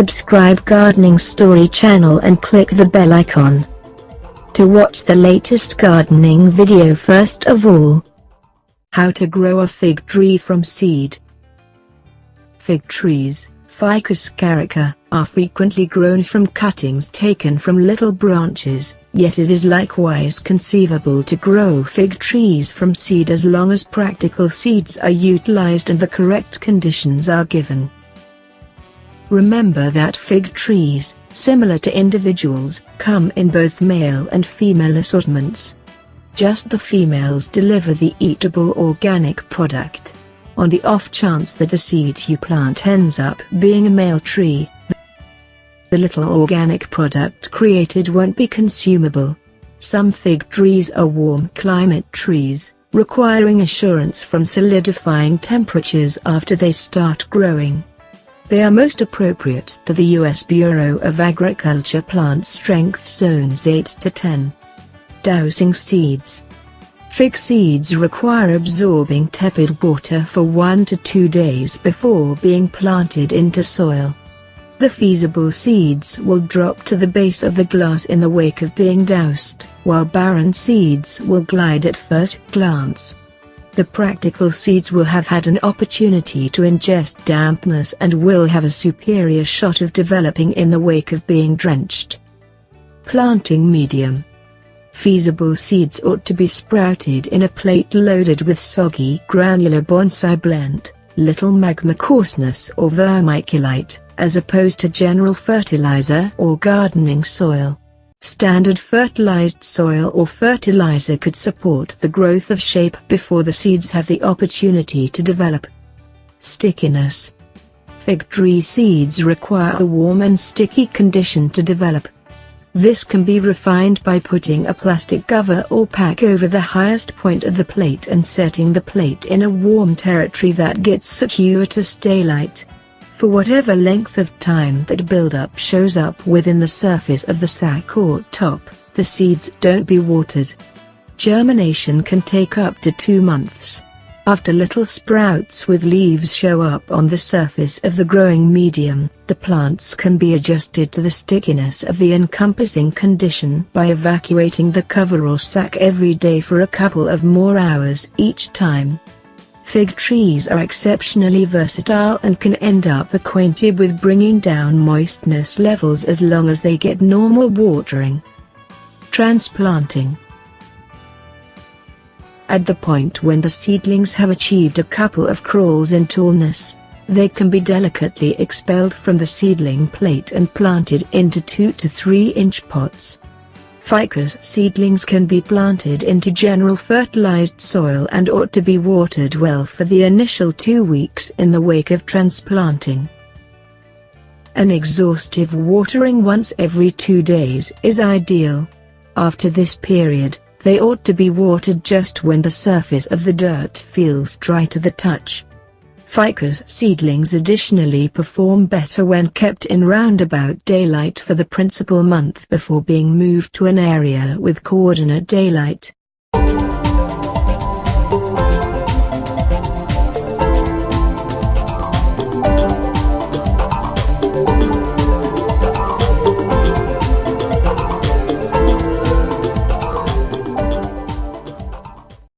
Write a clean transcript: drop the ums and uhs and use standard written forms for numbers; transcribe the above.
subscribe Gardening Story channel and click the bell icon to watch the latest gardening video. First of all, how to grow a fig tree from seed. Fig trees, Ficus carica, are frequently grown from cuttings taken from little branches, yet it is likewise conceivable to grow fig trees from seed as long as practical seeds are utilized and the correct conditions are given. Remember that fig trees, similar to individuals, come in both male and female assortments. Just the females deliver the eatable organic product. On the off chance that the seed you plant ends up being a male tree, the little organic product created won't be consumable. Some fig trees are warm climate trees, requiring assurance from solidifying temperatures after they start growing. They are most appropriate to the U.S. Bureau of Agriculture plant strength zones 8 to 10. Dousing seeds. Fig seeds require absorbing tepid water for 1 to 2 days before being planted into soil. The feasible seeds will drop to the base of the glass in the wake of being doused, while barren seeds will glide at first glance. The practical seeds will have had an opportunity to ingest dampness and will have a superior shot of developing in the wake of being drenched. Planting medium. Feasible seeds ought to be sprouted in a plate loaded with soggy granular bonsai blend, little magma coarseness or vermiculite, as opposed to general fertilizer or gardening soil. Standard fertilized soil or fertilizer could support the growth of shape before the seeds have the opportunity to develop. Stickiness. Fig tree seeds require a warm and sticky condition to develop. This can be refined by putting a plastic cover or pack over the highest point of the plate and setting the plate in a warm territory that gets circuitous daylight. For whatever length of time that buildup shows up within the surface of the sack or top, the seeds don't be watered. Germination can take up to 2 months. After little sprouts with leaves show up on the surface of the growing medium, the plants can be adjusted to the stickiness of the encompassing condition by evacuating the cover or sack every day for a couple of more hours each time. Fig trees are exceptionally versatile and can end up acquainted with bringing down moistness levels as long as they get normal watering. Transplanting. At the point when the seedlings have achieved a couple of crawls in tallness, they can be delicately expelled from the seedling plate and planted into 2 to 3 inch pots. Ficus seedlings can be planted into general fertilized soil and ought to be watered well for the initial 2 weeks in the wake of transplanting. An exhaustive watering once every 2 days is ideal. After this period, they ought to be watered just when the surface of the dirt feels dry to the touch. Ficus seedlings additionally perform better when kept in roundabout daylight for the principal month before being moved to an area with coordinate daylight.